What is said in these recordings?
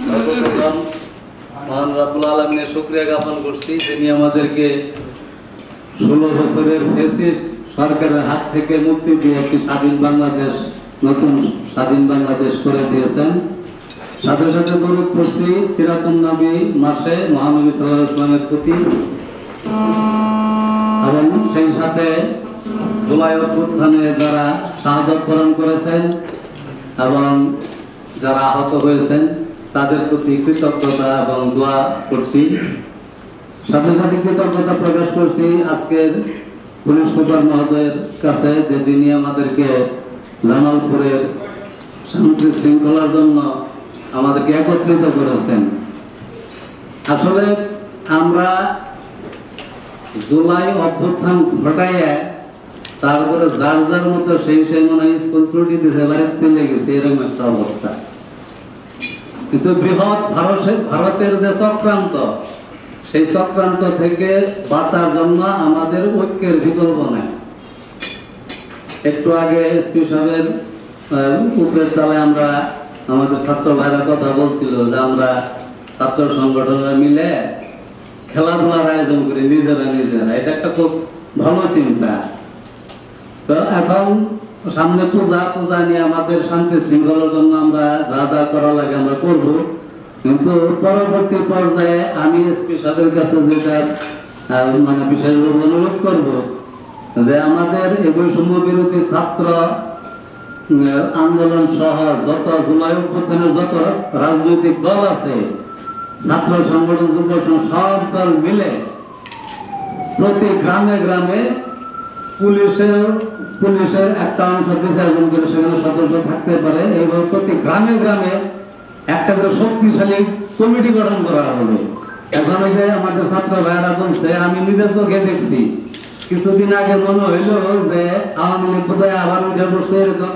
সর্বপ্রথম মহান রব্বুল আলামিনের শুকরিয়া জ্ঞাপন করছি, যিনি আমাদেরকে 16 বছরের ফ্যাসিস্ট সরকারের হাত থেকে মুক্তি দিয়ে একটি স্বাধীন বাংলাদেশ, নতুন স্বাধীন বাংলাদেশ করে দিয়েছেন। সাথে সাথে দরুদ পড়ছি সিরাতুন নবী মাসে মহানবী সাল্লাল্লাহু আলাইহি ওয়াসাল্লামের প্রতি, এবং সেই সাথে জুলাই অভ্যুত্থানে যারা শাহাদাত বরণ করেছেন এবং যারা আহত হয়েছেন তাদের প্রতি কৃতজ্ঞতা এবং দোয়া করছি। সাথে সাথে কৃতজ্ঞতা প্রকাশ করছি আজকের পুলিশ সুপার মহোদয়ের কাছে, যে তিনি আমাদেরকে জামালপুরের শান্তি শৃঙ্খলার জন্য আমাদেরকে একত্রিত করেছেন। আসলে আমরা জুলাই অভ্যুত্থান ঘটাইয়া তারপরে যার যার মতো সেই মনে হয় স্কুল ছুটি দিতে এবারে চলে গেছে, এরকম একটা অবস্থা। কিন্তু বৃহৎ ভারতের যে চক্রান্ত, সেই চক্রান্ত থেকে বাঁচার জন্য আমাদের ঐক্যের বিকল্প নেই। একটু আগে এসপি সাহেবের উপরের তলায় আমরা আমাদের ছাত্র ভাইরা কথা বলছিল যে আমরা ছাত্র সংগঠনরা মিলে খেলাধুলার আয়োজন করি নিজেরা। এটা একটা খুব ভালো চিন্তা। তো এখন সামনে পূজা নিয়ে আমাদের শান্তি শৃঙ্খলার জন্য আমরা যা যা করা লাগে আমরা করব, কিন্তু পরবর্তী পর্যায়ে আমি এসপি সাহেবের কাছে যেটা মানে বিশেষভাবে অনুরোধ করব যে আমাদের এই বৈষম্য বিরোধী ছাত্র আন্দোলন সহ যত জুলাই অভ্যুত্থানের যত রাজনৈতিক দল আছে, ছাত্র সংগঠন, যুব সব দল মিলে প্রতি গ্রামে গ্রামে পুলিশের একটা অংশ বিচারজন করে সেখানে সদস্য থাকতে পারে, এবং প্রতি গ্রামে গ্রামে একটা করে শক্তিশালী কমিটি গঠন করা হবে। এখন যে আমাদের ছাত্র ভাইয়েরা বলছে, আমি নিজের চোখে দেখছি, কিছুদিন আগে মনে হইল যে আওয়ামী লীগ বোধহয় আবার উঠে পড়ছে, এরকম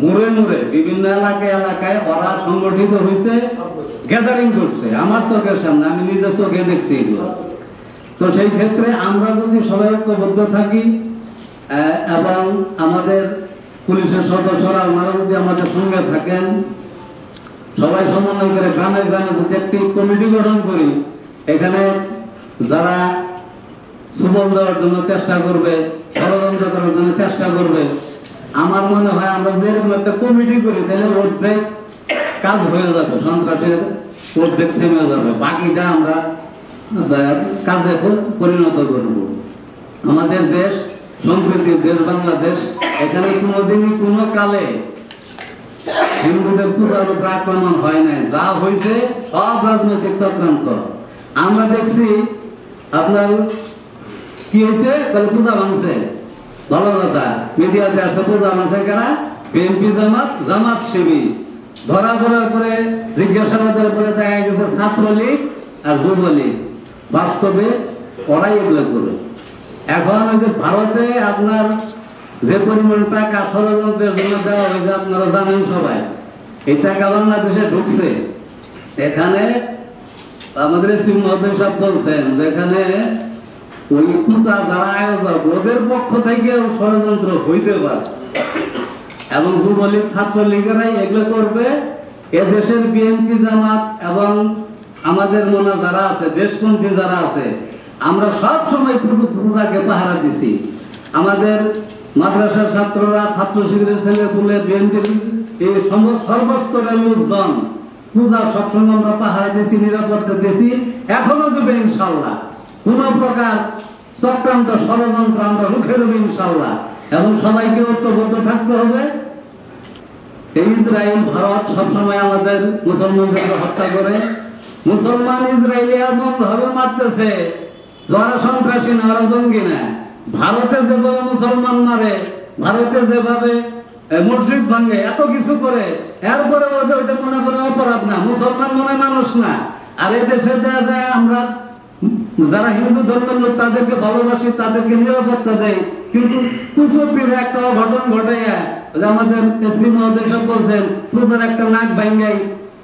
মুড়ে মুড়ে বিভিন্ন এলাকায় ওরা সংগঠিত হয়েছে, গ্যাদারিং করছে আমার চোখের সামনে, আমি নিজের চোখে দেখছি এগুলো। তো সেই ক্ষেত্রে আমরা যদি সবাই ঐক্যবদ্ধ থাকি এবং আমাদের পুলিশের সদস্যরা ওনারা যদি আমাদের সঙ্গে থাকেন, সবাই সমন্বয় করে গ্রামে গ্রামে যদি একটি কমিটি গঠন করি, এখানে যারা সুবল দেওয়ার জন্য চেষ্টা করবে, ষড়যন্ত্র করার জন্য চেষ্টা করবে, আমার মনে হয় আমরা যদি এরকম একটা কমিটি করি তাহলে অর্ধেক কাজ হয়ে যাবে, সন্ত্রাসের অর্ধেক থেমে যাবে, বাকিটা আমরা কাজে পরিণত করব। আমাদের দেশ সম্প্রীতির দেশ বাংলাদেশ, এখানে কোনোদিনই কোনো কালে হিন্দুদের পূজার উপর আক্রমণ হয় নাই, যা হয়েছে সব রাজনৈতিক চক্রান্ত। আমরা দেখছি আপনার কি হয়েছে, তাহলে পূজা ভাঙছে, ভালো কথা, মিডিয়াতে আছে পূজা ভাঙছে কারা, বিএনপি জামাত শিবির। ধরা পড়ার পরে জিজ্ঞাসাবাদের পরে দেখা গেছে ছাত্রলীগ আর যুবলীগ, বাস্তবে ওরাই এগুলো করে। এখন ওই যে ভারতে আপনার যে পরিমাণ টাকা ষড়যন্ত্রের জন্য দেওয়া হয়েছে আপনারা জানেন সবাই, এই টাকা বাংলাদেশে ঢুকছে। এখানে আমাদের এসপি মহোদয় সাহেব বলছেন যে এখানে ওই পূজা যারা আয়োজক ওদের পক্ষ থেকে ষড়যন্ত্র হইতে পারে, এবং যুবলীগ ছাত্রলীগেরাই এগুলো করবে। এদেশের বিএনপি জামাত এবং আমাদের মনে যারা আছে, দেশপন্থী যারা আছে, আমরা সব সময় পূজাকে পাহারা দিছি। আমাদের মাদ্রাসার ছাত্ররা, ছাত্র শিবিরের ছেলেপুলে, বিএনপির এই সর্বস্তরের লোকজন পূজা সবসময় আমরা পাহারা দিছি, নিরাপত্তা দিছি, এখনো দেবে ইনশাল্লাহ। কোন প্রকার চক্রান্ত ষড়যন্ত্র আমরা রুখে দেবো ইনশাল্লাহ, এবং সবাইকে ঐক্যবদ্ধ থাকতে হবে। ইসরায়েল ভারত সবসময় আমাদের মুসলমানদেরকে হত্যা করে, মুসলমান ইসরায়েলি এমন ভাবে মারতেছে যারা সন্ত্রাসী না, ওরা জঙ্গি না। ভারতে যেভাবে মুসলমান মারে, ভারতে যেভাবে মসজিদ ভাঙে, এত কিছু করে, এরপরে ওইটা মনে করে অপরাধ না, মুসলমান মনে মানুষ না। আর এদেশে দেখা যায় আমরা যারা হিন্দু ধর্মের লোক তাদেরকে ভালোবাসি, তাদেরকে নিরাপত্তা দেয়, কিন্তু কুচুপির একটা অঘটন ঘটে। আমাদের এসপি মহোদয় সব বলছেন পূজার একটা নাক ভাঙ্গাই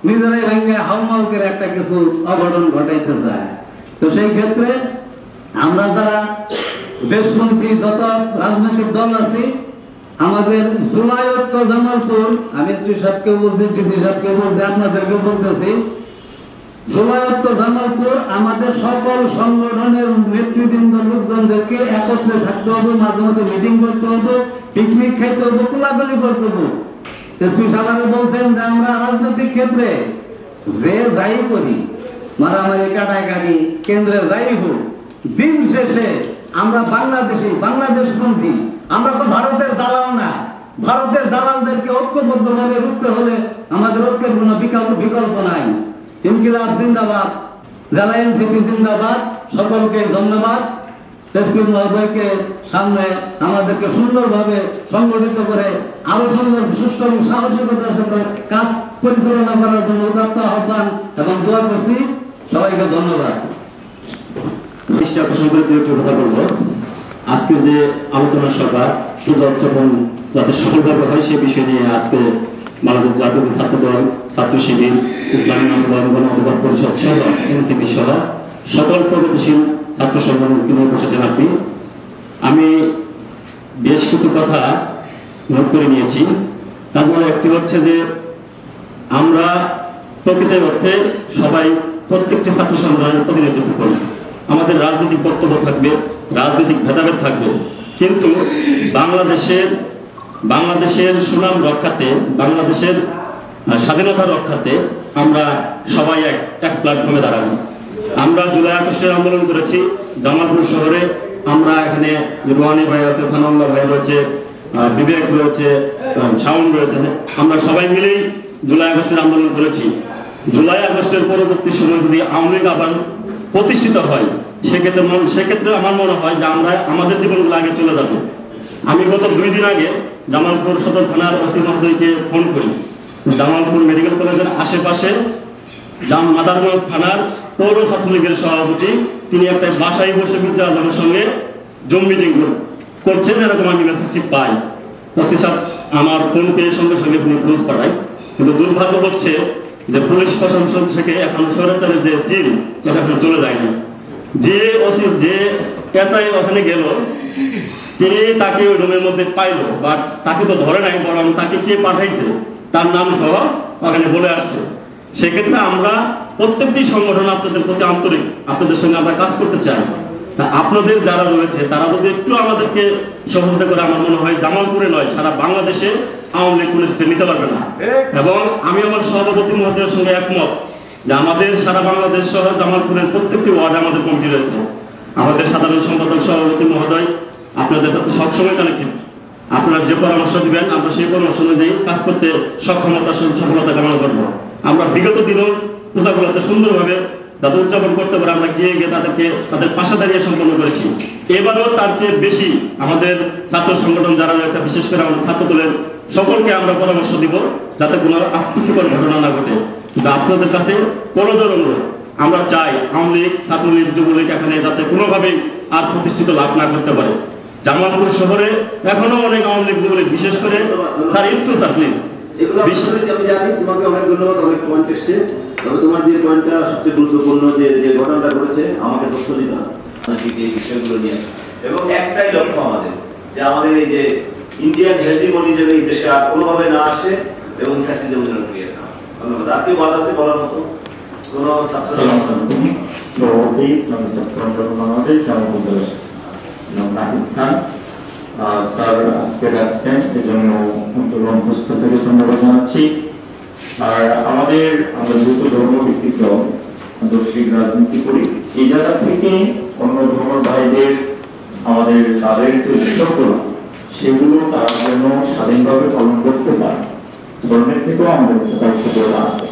নিজেরাই ভাঙ্গাই হাউমাউ করে একটা কিছু অঘটন ঘটাইতে চায়। তো সেই ক্ষেত্রে আমরা যারা দেশপন্থী যত রাজনৈতিক দল আছি, আমাদের জুলাই ঐক্য জামালপুর, আমি এসপি সাহেবকেও বলছি, ডিসি সাহেবকেও বলছি, আপনাদেরকেও বলতেছি, জুলাই ঐক্য জামালপুর আমাদের সকল সংগঠনের নেতৃবৃন্দ লোকজনদেরকে একত্রে থাকতে হবে, মাঝে মাঝে মিটিং করতে হবে, পিকনিক খাইতে হবে, কোলাকুলি করতে হবে। এসপি সাহেব বলছেন যে আমরা রাজনৈতিক ক্ষেত্রে যে যাই করি, মারামারি কাটাকাটি কেন্দ্রে যাই হোক, দিন শেষে আমরা বাংলাদেশি, বাংলাদেশপন্থী। আমরা তো ভারতের দালাল না। ভারতের দালালদেরকে ঐক্যবদ্ধভাবে রুখতে হলে আমাদের ঐক্যের কোনো বিকল্প নাই। ইনকিলাব জিন্দাবাদ, জেলা এনসিপি জিন্দাবাদ। সকলকে ধন্যবাদ। এসপি মহোদয়কে সামনে আমাদেরকে সুন্দরভাবে সংগঠিত করে আরো সুন্দর সুষ্ঠু এবং সাহসিকতার সাথে কাজ পরিচালনা করার জন্য উদাত্ত আহ্বান এবং দোয়া করছি। সবাইকে ধন্যবাদ। কথা বলবো। আজকের যে আলোচনা সভা উদযাপন যাতে সফলভাবে হয় সে বিষয় নিয়ে আজকে বাংলাদেশ জাতীয় ছাত্র দল, ছাত্র শিবির, ইসলামী আন্দোলন, গণ অধিকার পরিষদ সহ এনসিপি সহ সকল প্রগতিশীল ছাত্র সংগঠনকে নিয়ে বসেছেন আপনি। আমি বেশ কিছু কথা নোট করে নিয়েছি। তার মধ্যে একটি হচ্ছে যে আমরা প্রকৃত অর্থে সবাই প্রত্যেকটি ছাত্র সংগঠনের প্রতিনিধিত্ব করি। আমাদের রাজনৈতিক বক্তব্য থাকবে, রাজনৈতিক ভেদাভেদ থাকবে, কিন্তু বাংলাদেশের সুনাম রক্ষাতে, বাংলাদেশের স্বাধীনতা রক্ষাতে আমরা সবাই এক প্ল্যাটফর্মে দাঁড়াবো। আমরা জুলাই আগস্টের আন্দোলন করেছি জামালপুর শহরে। আমরা এখানে রোহানি ভাই আছে, সানাউল্লাহ ভাই রয়েছে, বিবেক রয়েছে, শাওন রয়েছে। আমরা সবাই মিলেই জুলাই আগস্টের আন্দোলন করেছি। জুলাই আগস্টের পরবর্তী সময় যদি আওয়ামী লীগ আবার প্রতিষ্ঠিত হয়, সেক্ষেত্রে আমার মনে হয় যে আমরা আমাদের জীবনগুলো আগে চলে যাবে। আমি গত 2 দিন আগে জামালপুর সদর থানার ওসি মহোদয়কে ফোন করি। জামালপুর মেডিকেল কলেজের আশেপাশে মাদারগঞ্জ থানার পৌর ছাত্রলীগের সভাপতি, তিনি একটা বাসায় বসে বিচারকের সঙ্গে জুম মিটিং করছেন, এরকম আমি মেসেজটি পাই। ওসি সাহেব আমার ফোন পেয়ে সঙ্গে সঙ্গে তিনি খোঁজ পাঠায়। কিন্তু দুর্ভাগ্য হচ্ছে যে পুলিশ প্রশাসন থেকে এখন স্বৈরাচারের যে জিল এটা এখন চলে যায়নি। যে ওসি, যে এসআই ওখানে গেল, তিনি তাকে ওই রুমের মধ্যে পাইল, বাট তাকে তো ধরে নাই, বরং তাকে কে পাঠাইছে তার নাম সহ ওখানে বলে আসছে। সেক্ষেত্রে আমরা প্রত্যেকটি সংগঠন আপনাদের প্রতি আন্তরিক, আপনাদের সঙ্গে আমরা কাজ করতে চাই। তা আপনাদের যারা রয়েছে তারা যদি একটু আমাদেরকে সহযোগিতা করে, আমার মনে হয় জামালপুরে নয় সারা বাংলাদেশে আওয়ামী লীগ কোনো স্টেপ নিতে পারবে না। এবং আমি আমার সভাপতি মহোদয়ের সঙ্গে একমত যে আমাদের সারা বাংলাদেশ সহ জামালপুরের প্রত্যেকটি ওয়ার্ডে আমাদের কমিটি রয়েছে। আমাদের সাধারণ সম্পাদক সভাপতি মহোদয় আপনাদের সাথে সবসময় কানেক্টেড। আপনারা যে পরামর্শ দিবেন আমরা সেই পরামর্শ অনুযায়ী কাজ করতে সক্ষমতা, সফলতা কামনা করবো। আমরা বিগত দিনেও পূজাগুলোতে সুন্দরভাবে যাতে উদযাপন করতে পারে আমরা গিয়ে তাদের পাশে দাঁড়িয়ে সম্পন্ন করেছি। এবারও তার চেয়ে বেশি আমাদের ছাত্র সংগঠন যারা রয়েছে, বিশেষ করে আমাদের ছাত্র দলের সকলকে আমরা পরামর্শ দিব যাতে কোনো আপত্তিকর ঘটনা না ঘটে। কিন্তু আপনাদের কাছে করজোর অনুরোধ, আমরা চাই আওয়ামী লীগ, ছাত্রলীগ, যুবলীগ এখানে যাতে কোনোভাবেই আর প্রতিষ্ঠিত লাভ না করতে পারে। জামালপুর শহরে এখনো অনেক আওয়ামী লীগ, যুবলীগ, বিশেষ করে স্যার একটু স্যার প্লিজ। আমি জানি তোমাকে অনেক ধন্যবাদ, অনেক পয়েন্ট এসছে। তবে তোমার যে পয়েন্টটা সবচেয়ে গুরুত্বপূর্ণ, যে ঘটনাটা ঘটেছে, আমাকে তথ্য দিবা এই বিষয়গুলো নিয়ে। এবং একটাই লক্ষ্য আমাদের, যে আমাদের এই যে ইন্ডিয়ান হেজিমনি যেন এই দেশে আর কোনোভাবে না আসে এবং ফ্যাসিজম যেন ফিরিয়ে না। ধন্যবাদ। আর কেউ বলা আছে বলার মতো কোনো ছাত্র? স্যার আজকে আসছেন, এই জন্য অন্তর্ভুক্ত থেকে ধন্যবাদ জানাচ্ছি। আর আমরা যেহেতু ধর্মভিত্তিক দল, আদর্শিক রাজনীতি করি, এই জায়গা থেকে অন্য ধর্ম ভাইদের আমাদের তাদের যে উৎসবগুলো সেগুলো তারা যেন স্বাধীনভাবে পালন করতে পারে, ধর্মের থেকেও আমাদের একটা দায়িত্ব আছে।